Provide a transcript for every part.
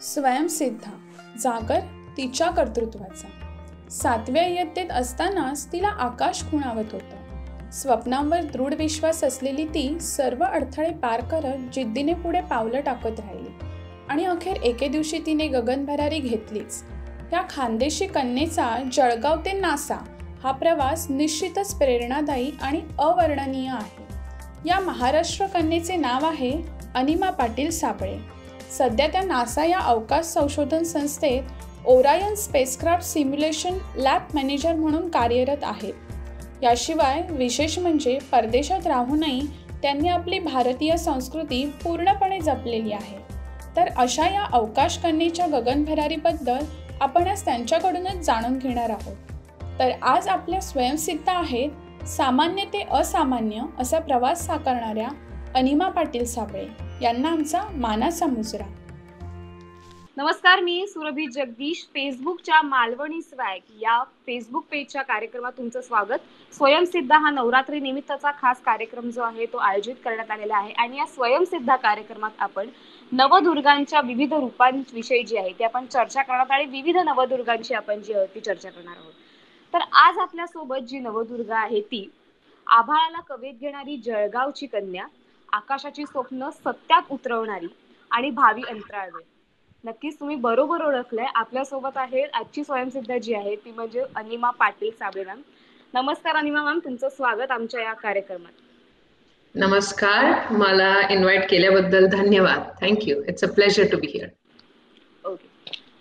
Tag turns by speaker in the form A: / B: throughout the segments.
A: स्वयंसिद्धा, जागर तिच्या कर्तृत्वाचा. 7व्या इयत्तेत असतानाच तिला आकाश खुणावत होतं. स्वप्नांवर दृढ विश्वास असलेली ती सर्व अडथळे पार करत जिद्दीने पुढे पावलं टाकत राहिली आणि अखेर एके दिवशी तिने गगनभरारी घेतलीच. या खानदेशी कन्येचा जळगाव ते नासा हा प्रवास निश्चितच प्रेरणादायी आणि अवर्णनीय आहे. या महाराष्ट्र कन्येचे नाव आहे अनिमा पाटील साबळे. सध्या त्या नासा या अवकाश संशोधन संस्थेत Orion spacecraft simulation lab manager म्हणून कार्यरत आहेत. याशिवाय विशेष म्हणजे परदेशात राहूनही त्यांनी आपली भारतीय संस्कृती पूर्णपणे जपलेली आहे. तर अशा या अवकाश कन्येच्या गगनभरारीबद्दल आपण आज त्यांच्याकडूनच जाणून घेणार आहोत. तर आज आपल्या स्वयंसिद्धा आहेत सामान्य ते असामान्य असा प्रवास साकारणाऱ्या अनिमा पाटील साबळे यांना आमचा मानाचा मुजरा.
B: नमस्कार, मी सुरभी जगदीश. फेसबुकच्या मालवणी स्वॅग या फेसबुक पेजच्या कार्यक्रमात तुमचं स्वागत. स्वयंसिद्धा हा नवरात्री निमित्ताचा खास कार्यक्रम जो आहे तो आयोजित करण्यात आलेला आहे आणि या स्वयंसिद्धा कार्यक्रमात आपण नवदुर्गांच्या विविध रूपांविषयी जी आहे ती आपण चर्चा करणार आणि विविध नवदुर्गांची आपण जी आहे ती चर्चा करणार आहोत. तर आज आपल्या सोबत जी नवदुर्गा आहे ती आभाळाला कवेत घेणारी जळगावची कन्या, आकाशाची स्वप्न सत्यात उतरवणारी आणि भावी अंतराळवीर. नक्कीच तुम्ही बरोबर ओळखलंय. आपल्यासोबत आहे आजची स्वयंसिद्धा जी आहे ती म्हणजे अनिमा पाटील साबळे मॅम. नमस्कार अनिमा मॅम, तुमचं स्वागत आमच्या या कार्यक्रमात.
C: नमस्कार, मला इन्व्हाइट केल्याबद्दल धन्यवाद. Thank you. It's a pleasure to be here.
B: Okay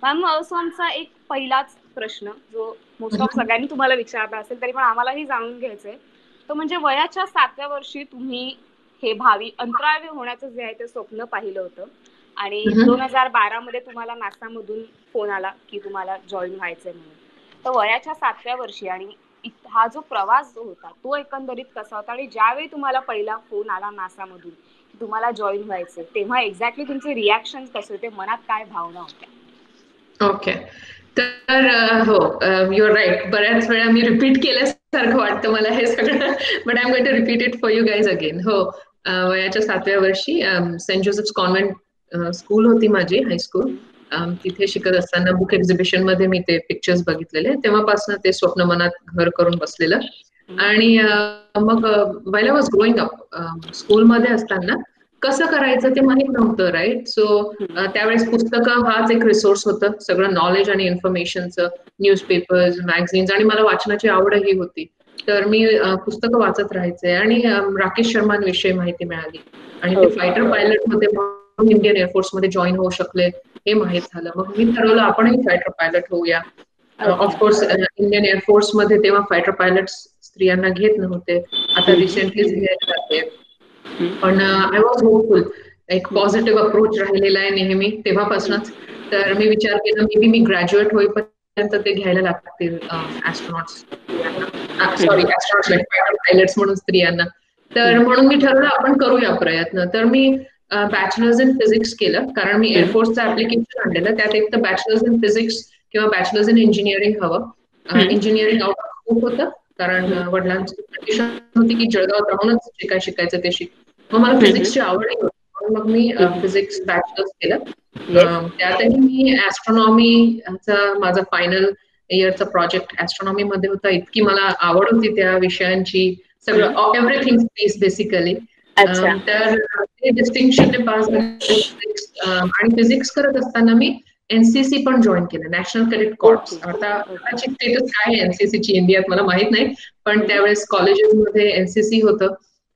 B: ma'am, आमचा एक पहिलाच प्रश्न जो मोस्ट ऑफ सगळ्यांनी तुम्हाला विचारला असेल तरी पण आम्हालाही जाणून घ्यायचंय तो म्हणजे वयाच्या 7व्या वर्षी तुम्ही हे भावी अंतराळवीर होण्याचं जे आहे ते स्वप्न पाहिलं होतं आणि 2012 मध्ये तुम्हाला नासा मधून फोन आला की तुम्हाला जॉईन व्हायचंय म्हणून. तर वयाच्या 7व्या वर्षी आणि हा जो प्रवास जो होता तो एकंदरीत कसा होता आणि ज्यावेळी तुम्हाला पहिला फोन आला नासा मधून की तुम्हाला जॉईन व्हायचंय तेव्हा एक्झॅक्टली तुमचे रिॲक्शन कसे होते, मनात काय भावना होत्या?
C: ओके, तर हो, युअर राईट. बऱ्याच वेळा मी रिपीट केल्यासारखं वाटतं मला हे सगळं, but I am going to repeat it for you guys again. हो, वयाच्या 7व्या वर्षी सेंट जोसेफ्स कॉन्व्हेंट स्कूल होती माझी, हायस्कूल. तिथे शिकत असताना बुक एक्झिबिशन मध्ये मी ते पिक्चर्स बघितलेले. तेव्हापासून ते स्वप्न मनात घर करून बसलेलं. आणि मग while I was growing up, स्कूलमध्ये असताना कसं करायचं ते माहित नव्हतं, राईट. सो त्यावेळेस पुस्तकं हाच एक रिसोर्स होतं, सगळं नॉलेज आणि इन्फॉर्मेशनचं, न्यूजपेपर्स, मॅगझिन्स, आणि मला वाचनाची आवडही होती. तर मी पुस्तकं वाचत राहायचे आणि राकेश शर्मांविषयी माहिती मिळाली आणि ते फायटर पायलट होते म्हणून इंडियन एअरफोर्स मध्ये जॉईन होऊ शकले हे माहित झालं. मग मी ठरवलं आपणही फायटर पायलट होऊया. ऑफकोर्स इंडियन एअरफोर्स मध्ये तेव्हा फायटर पायलट स्त्रियांना घेत नव्हते, आता रिसेंटलीच घ्यायला लागते. पण आय वॉज होपफुल. एक पॉझिटिव्ह अप्रोच राहिलेला आहे नेहमी तेव्हापासूनच. तर मी विचार केला मे बी मी ग्रॅज्युएट होईपर्यंत ते घ्यायला लागतील ऍस्ट्रॉनॉट्स, पायलट्स म्हणून स्त्रियांना. तर म्हणून मी ठरवलं आपण करूया प्रयत्न. तर मी बॅचलर्स इन फिजिक्स केलं, कारण मी एअरफोर्सचं ऍप्लिकेशन आणलेलं. त्यात एक तर बॅचलर्स इन फिजिक्स किंवा बॅचलर्स इन इंजिनिअरिंग हवं. इंजिनिअरिंग आउट ऑफ स्कोप होतं, कारण वडिलांची कंडिशन होती की जळगावात राहूनच जे काय शिकायचं ते शिक. मग मला फिजिक्सची आवडही होती, मग मी फिजिक्स बॅचलर्स केलं. त्यातही मी ऍस्ट्रॉनॉमीचा माझा फायनल इयरचा प्रोजेक्ट ऍस्ट्रॉनॉमी मध्ये होता. इतकी मला आवड होती त्या विषयांची, सगळं एव्हरीथिंग स्पेस बेसिकली. तर ते डिस्टिंक्शनने पास झाले. आणि फिजिक्स करत असताना मी एनसीसी पण जॉईन केलं, नॅशनल कॅडेट कॉर्प्स. आता स्टेटस काय आहे एनसीसीची इंडियात मला माहित नाही, पण त्यावेळेस कॉलेजेसमध्ये एनसीसी होतं.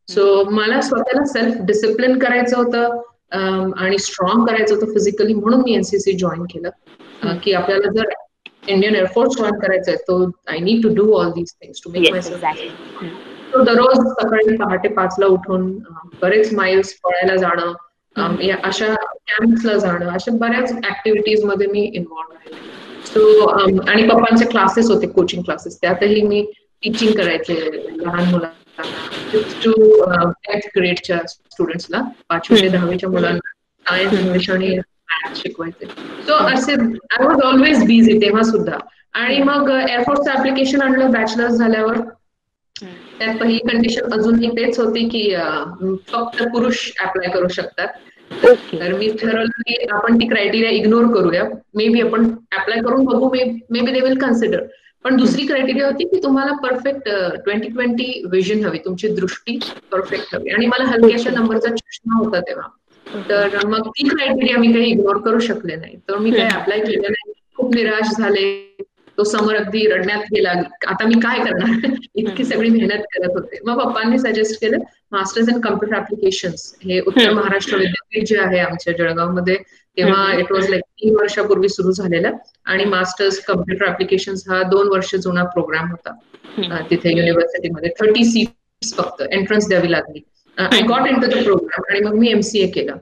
C: सो मला स्वतःला सेल्फ डिसिप्लिन करायचं होतं आणि स्ट्रॉंग करायचं होतं फिजिकली, म्हणून मी एनसीसी जॉईन केलं. की आपल्याला जर इंडियन एअरफोर्स जॉईन करायचं आहे तो I need to do all these things to make myself. तो दररोज सकाळी पहाटे 5ला उठून बरेच माइल्स पळायला जाणं, अशा कॅम्प्सला जाणं, अशा बऱ्याच ऍक्टिव्हिटीज मध्ये मी इन्व्हॉल्व राहिले. सो आणि पप्पांचे क्लासेस होते, कोचिंग क्लासेस, त्यातही मी टीचिंग करायचे लहान मुलांना, 6th to 8th ग्रेडच्या स्टुडंट्सला, 5वी ते 10वीच्या मुलांना सायन्स, इंग्लिश आणि मॅथ्स शिकवायचे. सो असे आय वॉज ऑलवेज बिझी तेव्हा सुद्धा. आणि मग एअरफोर्सचं ऍप्लिकेशन आणलं बॅचलर्स झाल्यावर. त्यात पहिली कंडिशन अजूनही तेच होती की फक्त पुरुष अप्लाय करू शकतात. तर मी ठरवलं की आपण ती क्रायटेरिया इग्नोर करूया. मे बी आपण अप्लाय करून बघू, may be they will consider. पण दुसरी क्रायटेरिया होती की तुम्हाला परफेक्ट 2020 विजन हवी, तुमची दृष्टी परफेक्ट हवी. आणि मला हलक्याशा नंबरचा चष्मा होता तेव्हा. तर मग ती क्रायटेरिया मी काही इग्नोर करू शकले नाही. तर मी काही अप्लाय केलं नाही. खूप निराश झाले. तो समर अगदी रडण्यात गेला. आता मी काय करणार, इतकी सगळी मेहनत करत होते. मग पप्पांनी सजेस्ट केलं मास्टर्स इन कम्प्युटर ऍप्लिकेशन्स. हे उत्तर महाराष्ट्र विद्यापीठ जे आहे आमच्या जळगावमध्ये, तेव्हा इट वॉज लाईक 3 वर्षापूर्वी सुरू झालेलं. आणि मास्टर्स कम्प्युटर ऍप्लिकेशन्स हा 2 वर्ष जुना प्रोग्राम होता तिथे युनिव्हर्सिटीमध्ये. 30 सीट्स फक्त एंट्रन्स द्यावी लागली. I got into the programme आणि मग मी MCA केलं.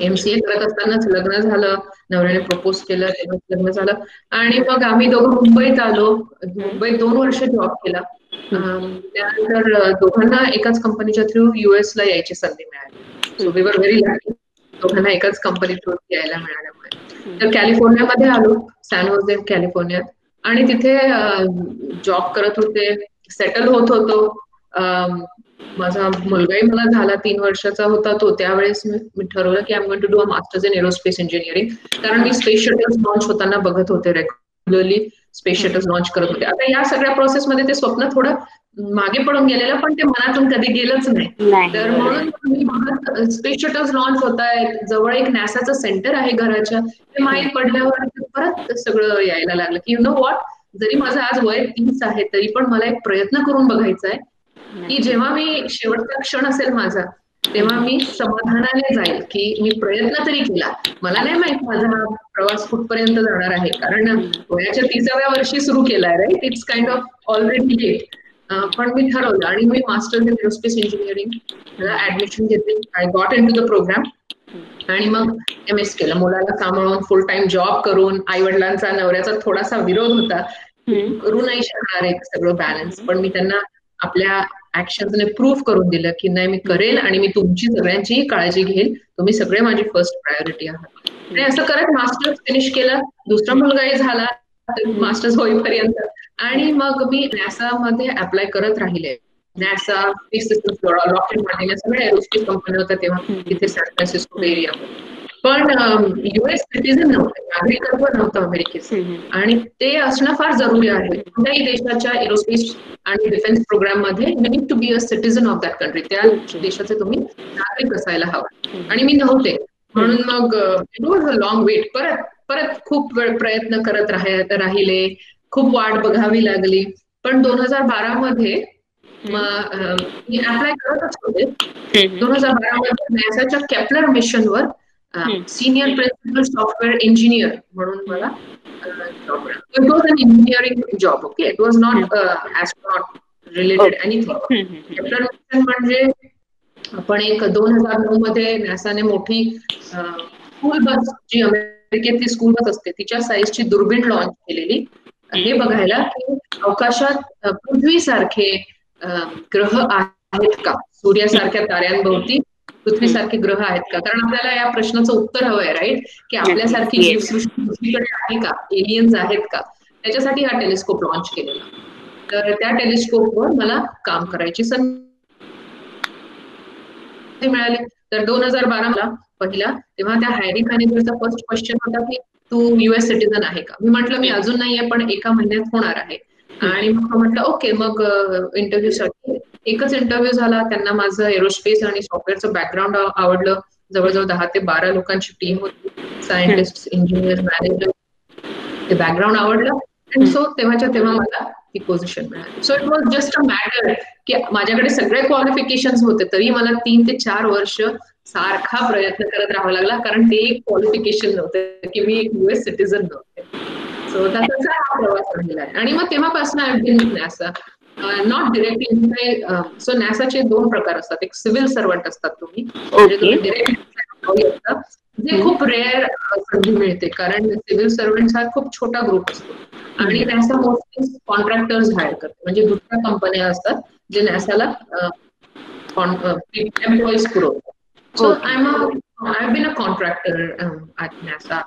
C: MCA करत असतानाच लग्न झालं, नवऱ्याने प्रपोज केलं, तेव्हा लग्न झालं. आणि मग आम्ही दोघं मुंबईत आलो. मुंबईत 2 वर्ष जॉब केला. त्यानंतर दोघांना एकाच कंपनीच्या थ्रू US ला यायची संधी मिळाली. So we were very lucky, दोघांना एकाच कंपनी थ्रू यायला मिळाल्यामुळे. तर कॅलिफोर्नियामध्ये आलो, सॅन होजे कॅलिफोर्नियात. आणि तिथे जॉब करत होते, सेटल होत होतो. माझा मुलगाही मला झाला, 3 वर्षाचा होता तो. त्यावेळेस मी ठरवलं की I am going to do a masters in aerospace engineering. कारण मी स्पेस शटल्स लॉन्च होताना बघत होते, रेग्युलरली स्पेस शटल्स लॉन्च करत होते. आता या सगळ्या प्रोसेसमध्ये ते स्वप्न थोडं मागे पडून गेलेलं, पण ते मनातून कधी गेलंच नाही. तर म्हणून मी बघत स्पेस शटल्स लॉन्च होत आहेत, जवळ एक नासाचं सेंटर आहे घराच्या, ते माहीत पडल्यावर परत सगळं यायला लागलं की यु नो व्हॉट, जरी माझं आज वय 30 आहे तरी पण मला एक प्रयत्न करून बघायचा आहे की जेव्हा मी शेवटचा क्षण असेल माझा, तेव्हा मी समाधानाने जाईल की मी प्रयत्न तरी केला. मला नाही माहित माझा हा प्रवास कुठपर्यंत जाणार आहे, कारण वयाच्या 30व्या वर्षी सुरू केलाय, right? It's kind of already late. पण मी ठरवलं आणि मी masters in aerospace engineering admission घेतली. I got into the programme आणि मग MS केलं. मुलाला सांभाळून, फुल टाइम जॉब करून, आई वडिलांचा, नवऱ्याचा थोडासा विरोध होता, करू नाही शकणार एक सगळं बॅलन्स. पण मी त्यांना आपल्या ऍक्शन्सने प्रूव्ह करून दिलं की नाही, मी करेल आणि मी तुमची सगळ्यांची काळजी घेईल, तुम्ही सगळे माझी फर्स्ट प्रायोरिटी आहात. आणि असं करत मास्टर्स फिनिश केलं. दुसरा मुलगाही झाला मास्टर्स होईपर्यंत. आणि मग मी नासामध्ये अप्लाय करत राहिले. नासा, लॉकहीड मार्टिन, या सगळ्या एरोस्पेस कंपन्या होत्या तेव्हा तिथे सॅन फ्रान्सिस्को एरियामध्ये. पण US सिटीझन नव्हतं, नागरिकत्व नव्हतं अमेरिकेचं. आणि ते असणं फार जरुरी आहे. कोणत्याही देशाच्या एरोस्पेस आणि डिफेन्स प्रोग्राम मध्ये you need to be a citizen of that country. त्या देशाचे तुम्ही नागरिक असायला हवं, आणि मी नव्हते. म्हणून मग it was a long wait. परत खूप वेळ प्रयत्न करत राहिले, खूप वाट बघावी लागली. पण 2012 मध्ये मी अप्लाय करतच होते. 2012 मध्ये नासाच्या केपलर मिशनवर सिनियर प्रिन्सिपल सॉफ्टवेअर इंजिनियर म्हणून मला जॉब मिळाला. It was an engineering job. Okay, it was not astronaut related anything. Kepler mission म्हणजे आपण एक 2009 मध्ये नासाने मोठी स्कूल बस, जी अमेरिकेतली स्कूल बस असते तिच्या साईजची दुर्बीण लॉन्च केलेली, हे बघायला की अवकाशात पृथ्वीसारखे ग्रह आहेत का, सूर्यासारख्या ताऱ्यांभोवती पृथ्वीसारखे ग्रह आहेत का. कारण आपल्याला या प्रश्नाचं उत्तर हवंय, राईट, की आपल्यासारखी जीवसृष्टी दुसरीकडे आहे का, एलियन्स आहेत का. त्याच्यासाठी हा टेलिस्कोप लॉन्च केलेला. तर त्या टेलिस्कोपवर मला काम करायची संधी मिळाली. तर 2012 ला पहिला, तेव्हा त्या हायरिंग मॅनेजरचा फर्स्ट क्वेश्चन होता की तू US सिटीझन आहे का. मी म्हटलं मी अजून नाहीये, पण एका महिन्यात होणार आहे. आणि मग म्हटलं ओके, मग इंटरव्ह्यूसाठी एकच इंटरव्ह्यू झाला. त्यांना माझं एरोस्पेस आणि सॉफ्टवेअरचं बॅकग्राऊंड आवडलं. जवळजवळ 10 ते 12 लोकांची टीम होती, सायंटिस्ट, इंजिनियर, मॅनेजर. ते बॅकग्राऊंड आवडलं आणि सो तेव्हाच्या तेव्हा मला ती पोझिशन मिळाली. So it was just a matter की माझ्याकडे सगळे क्वालिफिकेशन्स होते, तरी मला 3 ते 4 वर्ष सारखा प्रयत्न करत राहावा लागला, कारण ते एक क्वालिफिकेशन नव्हतं की मी US सिटीझन नव्हते. सो तसा हा प्रवास झालेला आहे. आणि मग तेव्हापासून I been NASA, not directly. So नासाचे 2 प्रकार असतात. एक सिव्हिल सर्वंट असतात तुम्ही, म्हणजे तुम्ही डिरेक्टली असतात, जे खूप रेअर संधी मिळते, कारण सिव्हिल सर्वंट हा खूप छोटा ग्रुप असतो. आणि नासा मोस्टली कॉन्ट्रॅक्टर्स हायर करते, म्हणजे दुसऱ्या कंपन्या असतात जे नासाला एम्प्लॉईज पुरवतात. So I been a contractor at NASA.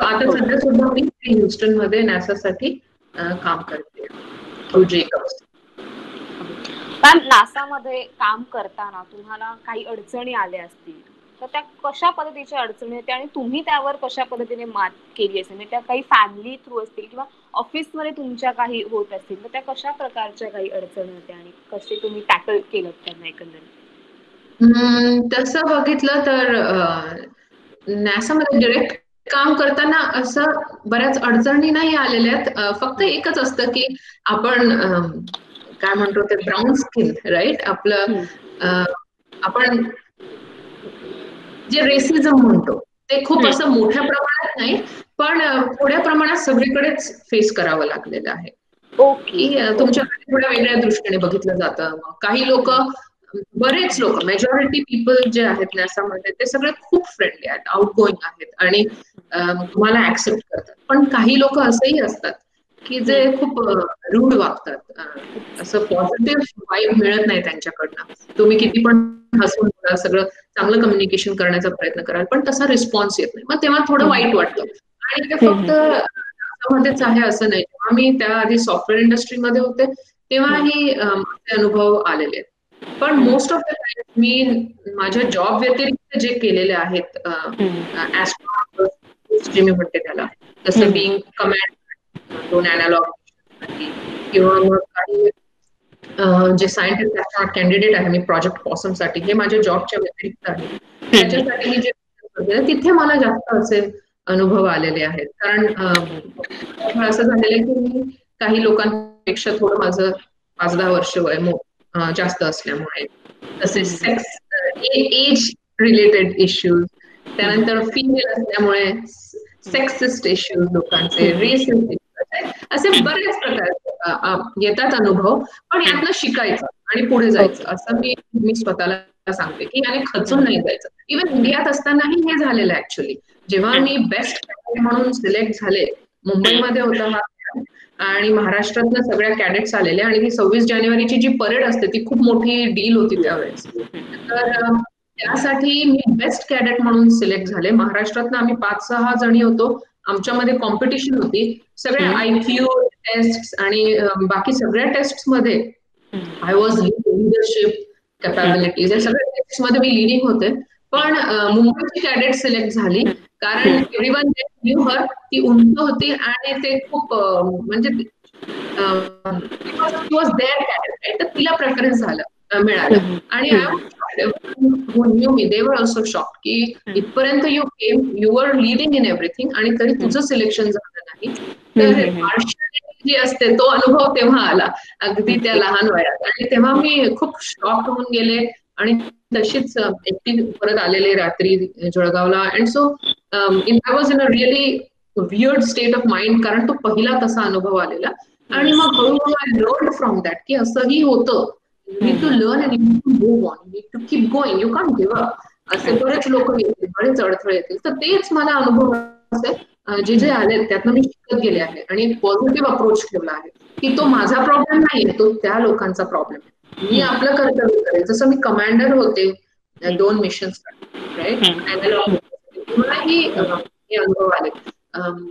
C: आता सध्या सुद्धा मी ह्युस्टन मध्ये नासासाठी काम करते थ्रू जेकब्स.
B: पण नासामध्ये काम करताना तुम्हाला काही अडचणी आल्या असतील, तर त्या कशा पद्धतीच्या अडचणी होत्या आणि तुम्ही त्यावर कशा पद्धतीने मात केली असेल, म्हणजे त्या काही फॅमिली थ्रू असतील किंवा ऑफिसमध्ये तुमच्या काही होत असतील, तर त्या कशा प्रकारच्या काही अडचणी होत्या आणि कसे तुम्ही टॅकल केलं त्यांना एकंदरीत?
C: तसं बघितलं तर नासामध्ये डिरेक्ट काम करताना असं बऱ्याच अडचणी नाही आलेल्या आहेत. फक्त एकच असतं की आपण काय म्हणतो ते ब्राऊन स्किन राईट आपलं आपण जे रेसिझम म्हणतो ते खूप असं मोठ्या प्रमाणात नाही, पण थोड्या प्रमाणात सगळीकडेच फेस करावं लागलेलं आहे.
B: ओके.
C: की तुमच्याकडे थोड्या वेगळ्या दृष्टीने बघितलं जातं. काही लोक, बरेच लोक, मेजॉरिटी पीपल जे आहेत नासामध्ये ते सगळे खूप फ्रेंडली आहेत, आउटगोईंग आहेत आणि तुम्हाला ऍक्सेप्ट करतात. पण काही लोक असेही असतात की जे खूप रूड वागतात. असं पॉझिटिव्ह वाईब मिळत नाही त्यांच्याकडनं. तुम्ही किती पण हसून बोलाल, सगळं चांगलं कम्युनिकेशन करण्याचा प्रयत्न कराल, पण तसा रिस्पॉन्स येत नाही. मग तेव्हा थोडं वाईट वाटतं. आणि ते फक्त मध्येच आहे असं नाही. जेव्हा मी त्याआधी सॉफ्टवेअर इंडस्ट्रीमध्ये होते तेव्हाही माझे अनुभव आलेले आहेत. पण मोस्ट ऑफ द टाइम मी माझ्या जॉब व्यतिरिक्त जे केलेले आहेत, जे मी म्हणते त्याला, जसं बिंग कमांड 2 अॅनालॉग किंवा मग काही जे सायंटिस्ट ऍस्ट्रॉनॉट कॅन्डिडेट आहे मी प्रोजेक्ट पॉसम साठी, हे माझ्या जॉबच्या व्यतिरिक्त आहे. त्याच्यासाठी मी जे तिथे मला जास्त असे अनुभव आलेले आहेत. कारण असं झालेलं आहे की मी काही लोकांपेक्षा थोडं माझं 5-10 वर्ष वय जास्त असल्यामुळे, तसे सेक्स, एज रिलेटेड इश्यूज, त्यानंतर फिमेल असल्यामुळे सेक्सिस्ट इश्यूज लोकांचे, रेसिस्ट असे बरेच प्रकार येतात अनुभव. पण यातनं शिकायचं आणि पुढे जायचं, असं मी स्वतःला सांगते की याने खचून नाही जायचं. इव्हन इंडियात असतानाही हे झालेलं ऍक्च्युअली. जेव्हा मी बेस्ट म्हणून सिलेक्ट झाले, मुंबईमध्ये होता हा आणि महाराष्ट्रातनं सगळ्या कॅडेट्स आलेल्या, आणि ती 26 जानेवारीची जी परेड असते ती खूप मोठी डील होती त्यावेळेस. तर त्यासाठी मी बेस्ट कॅडेट म्हणून सिलेक्ट झाले. महाराष्ट्रातनं आम्ही 5-6 जणी होतो. आमच्यामध्ये कॉम्पिटिशन होती. सगळ्या IQ टेस्ट आणि बाकी सगळ्या टेस्ट मध्ये आय वॉज लिडरशिप कॅपॅबिलिटीज, या सगळ्या टेस्ट मध्ये मी लिडिंग होते. पण मुंबईची कॅडेट सिलेक्ट झाली कारण एव्हरीवन न्यू हर, ती उंच होती आणि ते खूप म्हणजे वॉज देअर कॅडेट, तर तिला प्रेफरन्स मिळालं. आणि दे वर ऑल्सो शॉक की इथपर्यंत you came, you were leading in everything आणि तरी तुझं सिलेक्शन झालं नाही. तर पार्शियालिटी जी असते तो अनुभव तेव्हा आला, अगदी त्या लहान वयात. आणि तेव्हा मी खूप शॉक होऊन गेले आणि तशीच एकटी परत आलेले रात्री जळगावला. And so I was in a really weird state of mind, कारण तो पहिला तसा अनुभव आलेला. आणि मग हळूहळू आय लर्न फ्रॉम दॅट की असंही होतं. You need to learn and you need to move on. You need to keep going. You can't give up. असे बरेच लोक येतील, बरेच अडथळे येतील. तर तेच मला अनुभव असे जे आले त्यातनं मी शिकत गेले आहे आणि पॉझिटिव्ह अप्रोच ठेवला आहे की तो माझा प्रॉब्लेम नाहीये, तो त्या लोकांचा प्रॉब्लेम आहे. मी आपलं कर्तव्य करेल. जसं मी कमांडर होते 2 मिशन्स, राईट, तेव्हाही हे अनुभव आले.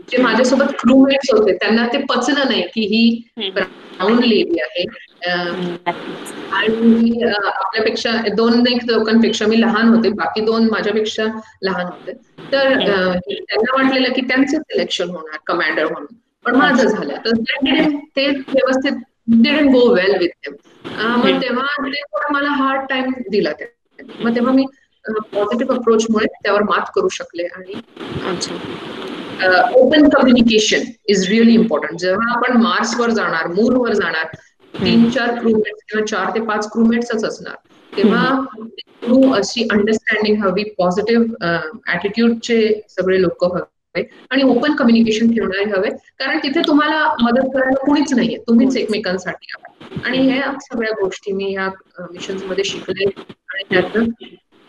C: जे माझ्यासोबत क्रूमेट्स होते त्यांना ते पचलं नाही की ही ब्राऊन लेडी आहे आणि आपल्यापेक्षा 2-1 लोकांपेक्षा मी लहान होते, बाकी 2 माझ्यापेक्षा लहान होते. तर त्यांना वाटलेलं की त्यांचं सिलेक्शन होणार कमांडर म्हणून, पण माझं झालं. तर ते व्यवस्थित didn't go well with them. मग तेव्हा ते थोडा मला हार्ड टाइम दिला त्यांनी. मग तेव्हा मी पॉझिटिव्ह अप्रोचमुळे त्यावर मात करू शकले. आणि open communication is really important. जेव्हा आपण मार्सवर जाणार, मूनवर जाणार, 3-4 क्रूमेट्स किंवा 4 ते 5 क्रूमेट्सच असणार, तेव्हा अशी अंडरस्टँडिंग हवी, पॉझिटिव्ह ऍटिट्यूडचे सगळे लोक हवे आणि ओपन कम्युनिकेशन ठेवणारे हवे. कारण तिथे तुम्हाला मदत करायला कुणीच नाहीये, तुम्हीच एकमेकांसाठी आहात. आणि ह्या सगळ्या गोष्टी मी ह्या मिशन्स मध्ये शिकले आणि त्यातून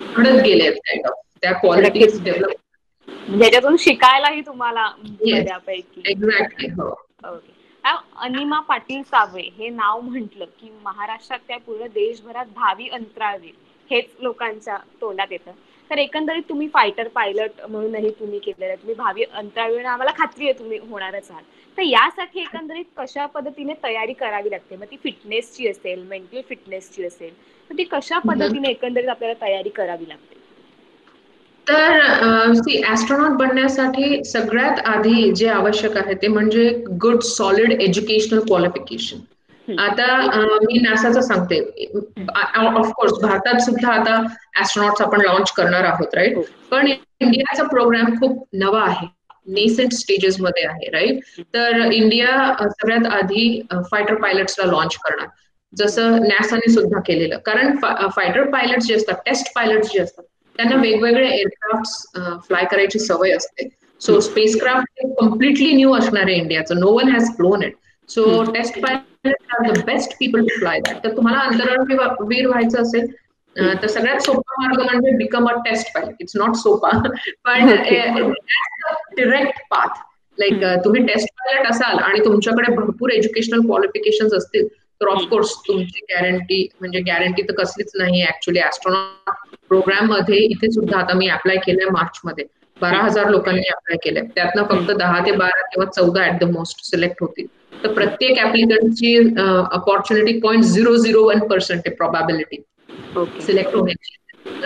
C: घडत गेले काइंड ऑफ त्या क्वालिटीज डेव्हलप.
B: ज्याच्यातून शिकायलाही तुम्हाला बऱ्यापैकी.
C: एक्झॅक्टली. हो.
B: ओके. अनिमा पाटील साबळे हे नाव म्हटलं की महाराष्ट्रात त्या पूर्ण देशभरात भावी अंतराळवीर हेच लोकांच्या तोंडात येतं. तर एकंदरीत तुम्ही फायटर पायलट म्हणूनही तुम्ही केलेलं आहे, तुम्ही भावी अंतराळवीर आम्हाला खात्री आहे तुम्ही होणारच आहात. तर यासाठी एकंदरीत कशा पद्धतीने तयारी करावी लागते? मग ती फिटनेसची असेल, मेंटल फिटनेसची असेल, तर ती कशा पद्धतीने एकंदरीत आपल्याला तयारी करावी लागते?
C: तर ऍस्ट्रॉनॉट बनण्यासाठी सगळ्यात आधी जे आवश्यक आहे ते म्हणजे गुड सॉलिड एज्युकेशनल क्वालिफिकेशन. आता मी नासाचं सांगते. ऑफकोर्स भारतात सुद्धा आता ऍस्ट्रॉनॉट्स आपण लॉन्च करणार आहोत, राईट. पण इंडियाचा प्रोग्राम खूप नवा आहे, नेसेंट स्टेजेस मध्ये आहे, राईट. तर इंडिया सगळ्यात आधी फायटर पायलट्सला लॉन्च करणार, जसं नॅसाने सुद्धा केलेलं. कारण फायटर पायलट्स जे असतात, टेस्ट पायलट्स जे असतात, त्यांना वेगवेगळे एअरक्राफ्ट फ्लाय करायची सवय असते. सो स्पेसक्राफ्ट हे कम्प्लिटली न्यू असणार आहे इंडियाचं. No one has flown it. So test pilot are the best people to fly that. तर तुम्हाला अंतराळवीर व्हायचं असेल तर सगळ्यात सोपा मार्ग म्हणजे become a test pilot. It's not सोपा, पण डिरेक्ट पाथ. लाईक तुम्ही टेस्ट पायलट असाल आणि तुमच्याकडे भरपूर एज्युकेशनल क्वालिफिकेशन असतील तर ऑफकोर्स तुमची गॅरंटी तर कसलीच नाही ऍक्च्युली. ऍस्ट्रॉनॉट प्रोग्राम मध्ये इथे सुद्धा आता मी अप्लाय केलंय मार्च मध्ये, 12,000 लोकांनी अप्लाय केलंय. त्यातनं फक्त 10 ते 12 किंवा 14 ऍट द मोस्ट सिलेक्ट होतील. तर प्रत्येक ऍप्लिकंटची अपॉर्च्युनिटी 0.001% आहे प्रोबॅबिलिटी सिलेक्ट होण्याची.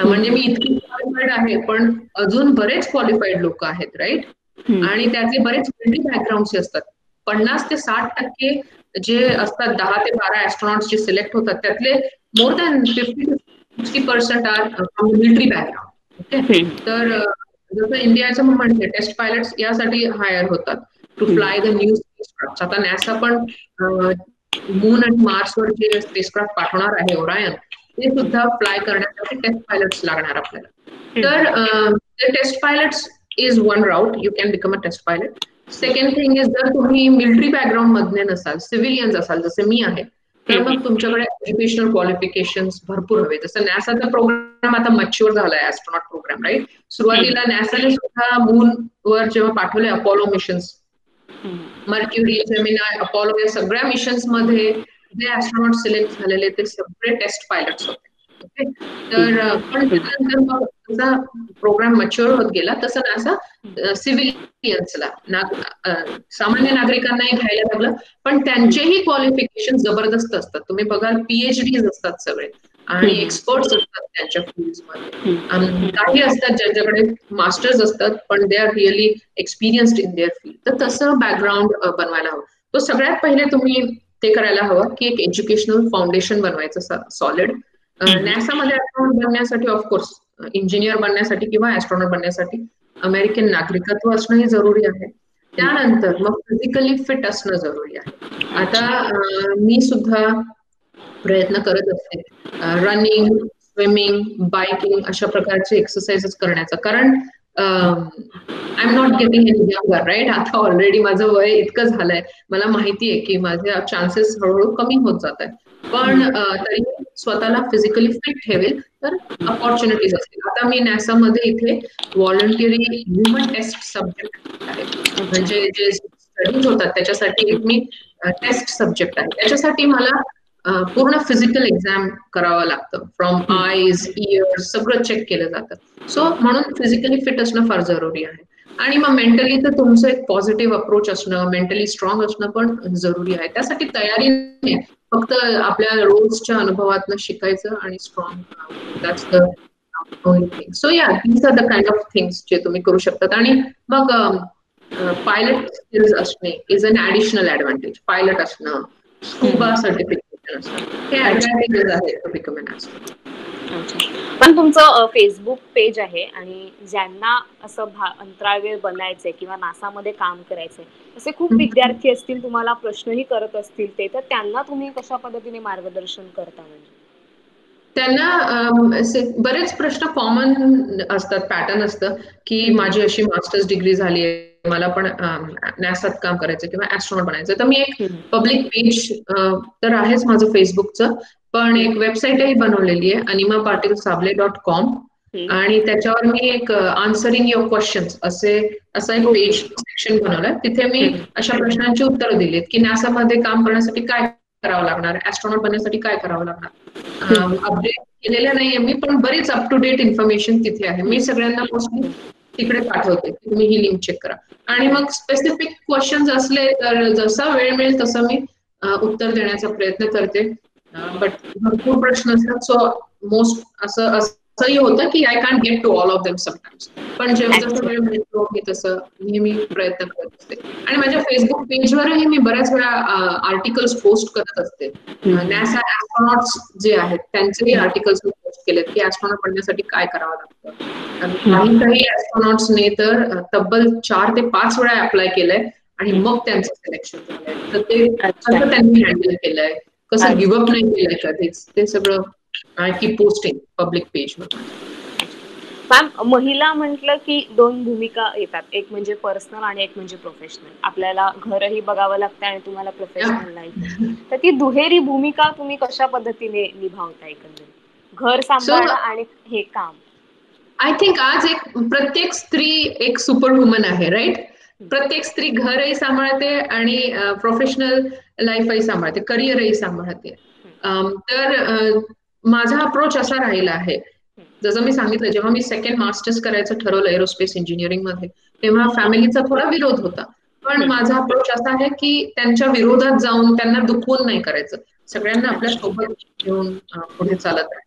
C: म्हणजे मी इतकी क्वालिफाईड आहे, पण अजून बरेच क्वालिफाईड लोक आहेत, राईट. आणि त्यातले बरेच मिलिटरी बॅकग्राऊंडचे असतात. 50 ते 60% जे असतात 10 ते 12 ऍस्ट्रॉनॉट्स जे सिलेक्ट होतात त्यातले more than 50 to 60% are from military background. Okay. तर जसं इंडियाचं म्हणते टेस्ट पायलट्स यासाठी हायर होतात to fly the new spacecraft. आता नॅसा पण मून आणि मार्सवर जे स्पेसक्राफ्ट पाठवणार आहे ओरायन, ते सुद्धा फ्लाय करण्यासाठी टेस्ट पायलट्स लागणार आपल्याला. तर test pilots is one route. You can become a test pilot. Second thing is जर तुम्ही मिलिटरी बॅकग्राऊंड मधले नसाल, सिव्हिलियन्स असाल जसे मी आहे, तर मग तुमच्याकडे एज्युकेशनल क्वालिफिकेशन भरपूर हवे. जसं नॅसाचा प्रोग्राम आता मॅच्युअर झालाय ऍस्ट्रॉनॉट प्रोग्राम, राईट. सुरुवातीला नॅसाने सुद्धा मून वर जेव्हा पाठवले Apollo missions, mercury, Gemini, Apollo या सगळ्या मिशन्स मध्ये जे ऍस्ट्रॉनॉट सिलेक्ट झालेले ते सगळे टेस्ट पायलट्स होते. ओके. तर पण त्यानंतर मग जसा प्रोग्राम मॅच्युअर होत गेला तसं नासा सिव्हिलियन्सला सामान्य नागरिकांनाही घ्यायला लागलं, पण त्यांचेही क्वालिफिकेशन जबरदस्त असतात. तुम्ही बघाल PhDs असतात सगळे आणि एक्सपर्ट्स असतात त्यांच्या फील्ड्समध्ये. काही असतात ज्यांच्याकडे मास्टर्स असतात पण they are really experienced in their field. तर तसं बॅकग्राऊंड बनवायला हवं. तो सगळ्यात पहिले तुम्ही ते करायला हवं की एक एज्युकेशनल फाउंडेशन बनवायचं सॉलिड. नॅसामध्ये ऍस्ट्रॉनॉट बनण्यासाठी ऑफकोर्स इंजिनियर बनण्यासाठी किंवा ऍस्ट्रॉनॉट बनण्यासाठी अमेरिकन नागरिकत्व असणंही जरुरी आहे. त्यानंतर मग फिजिकली फिट असणं जरुरी आहे. आता मी सुद्धा प्रयत्न करत असते रनिंग, स्विमिंग, बायकिंग अशा प्रकारचे एक्सरसाइजेस करण्याचा. कारण I am not getting any younger, right. आता ऑलरेडी माझं वय इतकं झालंय, मला माहिती आहे की माझे चान्सेस हळूहळू कमी होत जात आहेत. पण तरी स्वतःला फिजिकली फिट ठेवेल तर अपॉर्च्युनिटीज असतील. आता मी नॅसामध्ये इथे व्हॉलंटिअरी ह्युमन टेस्ट सब्जेक्ट आहे, म्हणजे जे स्टडीज होतात त्याच्यासाठी एक मी टेस्ट सब्जेक्ट आहे. त्याच्यासाठी मला पूर्ण फिजिकल एक्झाम करावं लागतं. फ्रॉम आयज, इयर्स सगळं चेक केलं जातं. सो म्हणून फिजिकली फिट असणं फार जरुरी आहे. आणि मग मेंटली तर तुमचं एक पॉझिटिव्ह अप्रोच असणं, मेंटली स्ट्रॉंग असणं पण जरुरी आहे. त्यासाठी तयारी नाही, फक्त आपल्या रोजच्या अनुभवातनं शिकायचं आणि strong. That's the only thing. So या these are the kind of things जे तुम्ही करू शकतात. आणि मग पायलट स्किल्स असणे is an additional advantage. Pilot असणं, स्कूबा सर्टिफिकेशन असणं, हे ऍडव्हान्टेजेस आहेत टू बिकम अन ऍस्ट्रॉनॉट.
B: पण तुमचं फेसबुक पेज आहे आणि ज्यांना असं अंतराळवीर बनायचंय किंवा नासामध्ये काम करायचंय असे खूप विद्यार्थी असतील, तुम्हाला प्रश्नही करत असतील ते, तर त्यांना तुम्ही कशा पद्धतीने मार्गदर्शन करता? म्हणजे
C: त्यांना बरेच प्रश्न कॉमन असतात, पॅटर्न असतं की माझी अशी मास्टर्स डिग्री झाली आहे, मला पण नॅसात काम करायचं किंवा ऍस्ट्रॉनॉट बनायचं. तर मी एक पब्लिक पेज तर आहेच माझं फेसबुकचं, पण एक वेबसाईटही बनवलेली आहे animapatilsable.com आणि त्याच्यावर मी एक आन्सरिंग युअर क्वेश्चन्स असं एक पेज सेक्शन बनवलंय. तिथे मी अशा प्रश्नांची उत्तरं दिलीत की नासामध्ये काम करण्यासाठी काय करावं लागणार, ऍस्ट्रॉनॉट बनण्यासाठी काय करावं लागणार. अपडेट केलेलं नाहीये मी, पण बरीच अप टू डेट इन्फॉर्मेशन तिथे आहे. मी सगळ्यांना मोस्टली तिकडे पाठवते, तुम्ही ही लिंक चेक करा. आणि मग स्पेसिफिक क्वेश्चन्स असले तर जसा वेळ मिळेल तसं मी उत्तर देण्याचा प्रयत्न करते. बट भरपूर प्रश्न असतात, सो मोस्ट असं असंही होतं की I can't get to all of them sometimes, पण जसं वेळ मिळतो मी तसं नेहमी प्रयत्न करत असते. आणि माझ्या फेसबुक पेजवरही मी बऱ्याच वेळा आर्टिकल्स पोस्ट करत असते. नासा ऍस्ट्रॉनॉट्स जे आहेत त्यांचेही आर्टिकल्स पोस्ट केलेत की ऍस्ट्रॉनॉट बनण्यासाठी काय करावं लागतं. काही ऍस्ट्रॉनॉट्सने तर तब्बल 4 ते 5 वेळा अप्लाय केलंय आणि मग त्यांचं सिलेक्शन झालंय. तर ते कसं त्यांनी हँडल केलंय, कसं गिव्हअप नाही केलंय कधीच, ते सगळं आय कीप पोस्टिंग पब्लिक पेजवर.
B: मॅम, महिला म्हटलं की 2 भूमिका येतात, एक म्हणजे पर्सनल आणि एक म्हणजे प्रोफेशनल. आपल्याला घरही बघावं लागतं आणि तुम्हाला प्रोफेशनल लाईफ. तर ती दुहेरी भूमिका तुम्ही कशा पद्धतीने निभावता एकंदरीत, घर सांभाळणं आणि हे काम?
C: आय थिंक आज प्रत्येक स्त्री एक सुपर वुमन आहे, राईट? प्रत्येक स्त्री घरही सांभाळते आणि प्रोफेशनल लाईफही सांभाळते, करिअरही सांभाळते. तर माझा अप्रोच असा राहिला आहे, जसं मी सांगितलं, जेव्हा मी सेकंड मास्टर्स करायचं ठरवलं एरोस्पेस इंजिनिअरिंग मध्ये, तेव्हा फॅमिलीचा थोडा विरोध होता. पण माझा अप्रोच असा आहे की त्यांच्या विरोधात जाऊन त्यांना दुखवून नाही करायचं, सगळ्यांना आपल्या सोबत घेऊन पुढे चालत आहे